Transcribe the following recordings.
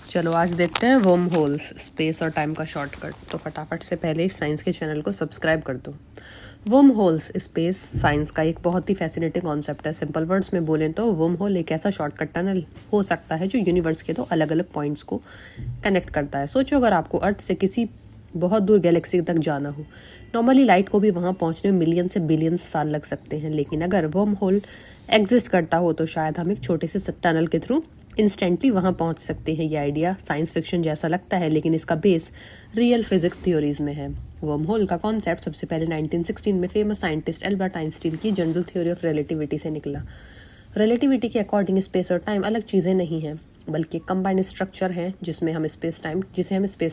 चलो आज देखते हैं वर्म होल्स, स्पेस और टाइम का शॉर्टकट। तो फटाफट से पहले इस साइंस के चैनल को सब्सक्राइब कर दो। वर्म होल्स स्पेस साइंस का एक बहुत ही फैसिनेटिंग कॉन्सेप्ट है। सिंपल वर्ड्स में बोलें तो वर्म होल एक ऐसा शॉर्टकट टनल हो सकता है जो यूनिवर्स के दो अलग अलग पॉइंट्स को कनेक्ट करता है। सोचो अगर आपको अर्थ से किसी बहुत दूर गैलेक्सी तक जाना हो, नॉर्मली लाइट को भी वहां पहुंचने में मिलियन से बिलियंस साल लग सकते हैं, लेकिन अगर वर्म होल एग्जिस्ट करता हो तो शायद हम एक छोटे से टनल के थ्रू इंस्टेंटली वहां पहुंच सकते हैं। ये आइडिया साइंस फिक्शन जैसा लगता है, लेकिन इसका बेस रियल फिजिक्स थ्योरीज में है। वर्म होल का कॉन्सेप्ट सबसे पहले 1916 में फेमस साइंटिस्ट एल्बर्ट आइंस्टीन की जनरल थ्योरी ऑफ रिलेटिविटी से निकला। रिलेटिविटी के अकॉर्डिंग स्पेस और टाइम अलग चीजें नहीं हैं, बल्कि कंबाइंड स्ट्रक्चर है जिसे हम स्पेस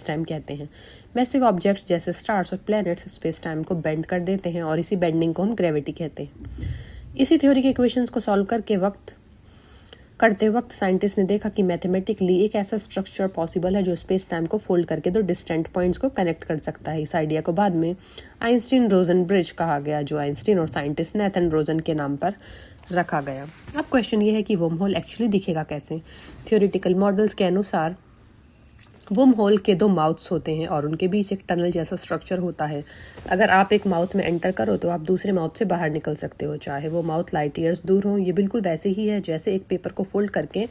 टाइम कहते हैं। मैसिव ऑब्जेक्ट्स जैसे स्टार्स और प्लैनेट्स स्पेस टाइम को बेंड कर देते हैं और इसी बेंडिंग को हम ग्रेविटी कहते हैं। इसी थ्योरी के इक्वेशंस को सॉल्व करते वक्त साइंटिस्ट ने देखा कि मैथमेटिकली एक ऐसा स्ट्रक्चर पॉसिबल है जो स्पेस टाइम को फोल्ड करके दो डिस्टेंट पॉइंट्स को कनेक्ट कर सकता है। इस आइडिया को बाद में आइंस्टीन रोजन ब्रिज कहा गया, जो आइंस्टीन और साइंटिस्ट नेथन रोजन के नाम पर रखा गया। अब क्वेश्चन ये है कि वर्म होल एक्चुअली दिखेगा कैसे। थ्योरेटिकल मॉडल्स के अनुसार वर्म होल के दो माउथ्स होते हैं और उनके बीच एक टनल जैसा स्ट्रक्चर होता है। अगर आप एक माउथ में एंटर करो तो आप दूसरे माउथ से बाहर निकल सकते हो, चाहे वो माउथ लाइट ईयर्स दूर हो। ये बिल्कुल वैसे ही है जैसे एक पेपर को फोल्ड करके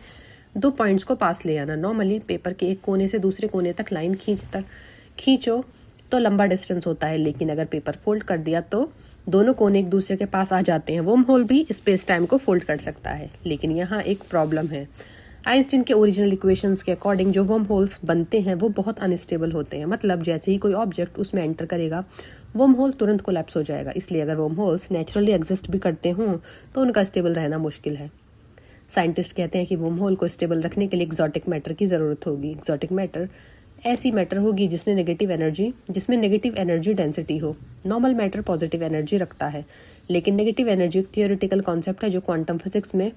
दो पॉइंट्स को पास ले आना। नॉर्मली पेपर के एक कोने से दूसरे कोने तक लाइन खींचो तो लंबा डिस्टेंस होता है, लेकिन अगर पेपर फोल्ड कर दिया तो दोनों कोने एक दूसरे के पास आ जाते हैं। वर्म होल भी स्पेस टाइम को फोल्ड कर सकता है, लेकिन यहाँ एक प्रॉब्लम है। आइंस्टीन के ओरिजिनल इक्वेशंस के अकॉर्डिंग जो वर्म होल्स बनते हैं वो बहुत अनस्टेबल होते हैं। मतलब जैसे ही कोई ऑब्जेक्ट उसमें एंटर करेगा वर्म होल तुरंत कोलैप्स हो जाएगा। इसलिए अगर वर्म होल्स नेचुरली एग्जिस्ट भी करते हों तो उनका स्टेबल रहना मुश्किल है। साइंटिस्ट कहते हैं कि वर्म होल को स्टेबल रखने के लिए एक्सोटिक मैटर की जरूरत होगी। एक्सोटिक मैटर ऐसी मैटर होगी जिसमें नेगेटिव एनर्जी डेंसिटी हो। नॉर्मल मैटर पॉजिटिव एनर्जी रखता है, लेकिन नेगेटिव एनर्जी एक थियोरेटिकल कॉन्सेप्ट है जो क्वांटम फिजिक्स में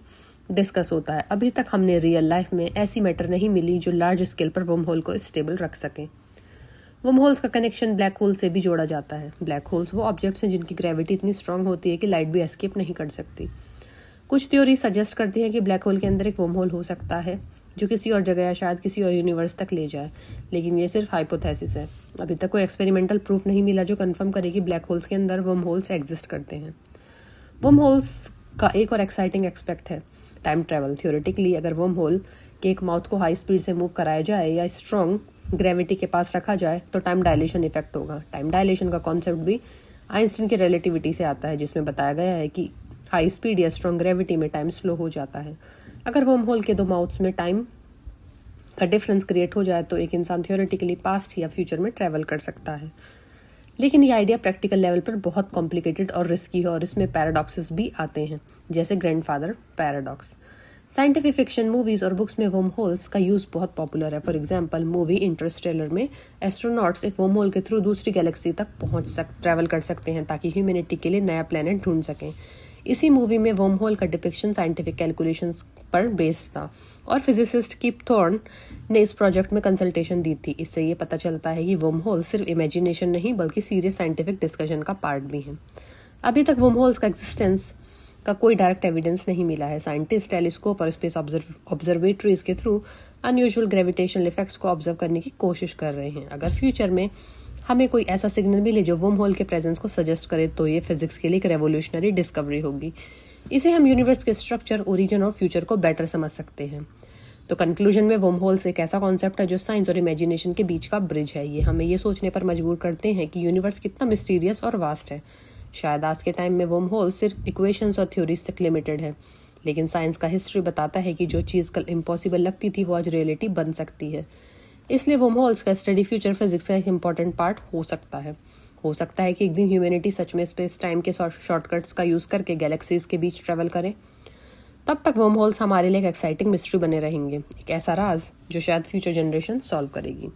डिस्कस होता है। अभी तक हमने रियल लाइफ में ऐसी मैटर नहीं मिली जो लार्ज स्केल पर वर्म होल को स्टेबल रख सके। वर्म होल्स का कनेक्शन ब्लैक होल से भी जोड़ा जाता है। ब्लैक होल्स वो ऑब्जेक्ट्स हैं जिनकी ग्रेविटी इतनी स्ट्रांग होती है कि लाइट भी एस्केप नहीं कर सकती। कुछ थ्योरी सजेस्ट करती है कि ब्लैक होल के अंदर एक वर्म होल हो सकता है जो किसी और जगह या शायद किसी और यूनिवर्स तक ले जाए, लेकिन ये सिर्फ हाइपोथेसिस है। अभी तक कोई एक्सपेरिमेंटल प्रूफ नहीं मिला जो कंफर्म करे कि ब्लैक होल्स के अंदर वर्म होल्स एग्जिस्ट करते हैं। वर्म होल्स का एक और एक्साइटिंग एस्पेक्ट है टाइम ट्रैवल। थ्योरेटिकली अगर वर्म होल के एक माउथ को हाई स्पीड से मूव कराया जाए या स्ट्रॉन्ग ग्रेविटी के पास रखा जाए तो टाइम डायलेशन इफेक्ट होगा। टाइम डायलेशन का कॉन्सेप्ट भी आइंस्टीन की रिलेटिविटी से आता है, जिसमें बताया गया है कि हाई स्पीड या स्ट्रॉन्ग ग्रेविटी में टाइम स्लो हो जाता है। अगर वर्म होल के दो माउथ्स में टाइम का डिफरेंस क्रिएट हो जाए तो एक इंसान थ्योरेटिकली पास्ट या फ्यूचर में ट्रैवल कर सकता है, लेकिन ये आइडिया प्रैक्टिकल लेवल पर बहुत कॉम्प्लिकेटेड और रिस्की है और इसमें पैराडॉक्सेस भी आते हैं, जैसे grandfather paradox. Scientific fiction movies और बुक्स में वर्म होल्स का यूज बहुत पॉपुलर है। फॉर एग्जांपल मूवी इंटरस्टेलर में एस्ट्रोनॉट्स एक वर्म होल के थ्रू दूसरी गैलेक्सी तक ट्रैवल कर सकते हैं ताकि ह्यूमैनिटी के लिए नया प्लेनेट ढूंढ सकें। इसी मूवी में वर्म होल का डिपिक्शन साइंटिफिक कैलकुलेशंस पर बेस्ड था और फिजिसिस्ट कीप थॉर्न ने इस प्रोजेक्ट में कंसल्टेशन दी थी। इससे ये पता चलता है कि वर्म होल सिर्फ इमेजिनेशन नहीं बल्कि सीरियस साइंटिफिक डिस्कशन का पार्ट भी है। अभी तक वर्म होल्स का एग्जिस्टेंस का कोई डायरेक्ट एविडेंस नहीं मिला है। साइंटिस्ट टेलीस्कोप और स्पेस ऑब्जर्वेटरीज के थ्रू अनयूजुअल ग्रेविटेशनल इफेक्ट्स को ऑब्जर्व करने की कोशिश कर रहे हैं। अगर फ्यूचर में हमें कोई ऐसा सिग्नल मिले जो वर्म होल के प्रेजेंस को सजेस्ट करे तो ये फिजिक्स के लिए एक रेवोल्यूशनरी डिस्कवरी होगी। इसे हम यूनिवर्स के स्ट्रक्चर, ओरिजिन और फ्यूचर को बेटर समझ सकते हैं। तो कंक्लूजन में वर्म होल्स एक ऐसा कॉन्सेप्ट है जो साइंस और इमेजिनेशन के बीच का ब्रिज है। ये हमें ये सोचने पर मजबूर करते हैं कि यूनिवर्स कितना मिस्टीरियस और वास्ट है। शायद आज के टाइम में वर्म होल सिर्फ इक्वेशंस और थ्योरीज तक लिमिटेड है, लेकिन साइंस का हिस्ट्री बताता है कि जो चीज़ कल इम्पॉसिबल लगती थी वो आज रियलिटी बन सकती है। इसलिए वर्म होल्स का स्टडी फ्यूचर फिजिक्स का एक इम्पॉर्टेंट पार्ट हो सकता है। कि एक दिन ह्यूमैनिटी सच में स्पेस टाइम के शॉर्टकट्स का यूज करके गैलेक्सीज के बीच ट्रेवल करे। तब तक वर्म होल्स हमारे लिए एक एक्साइटिंग मिस्ट्री बने रहेंगे, एक ऐसा राज जो शायद फ्यूचर जनरेशन सॉल्व करेगी।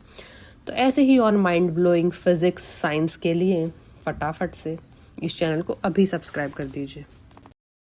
तो ऐसे ही और माइंड ब्लोइंग फिजिक्स साइंस के लिए फटाफट से इस चैनल को अभी सब्सक्राइब कर दीजिए।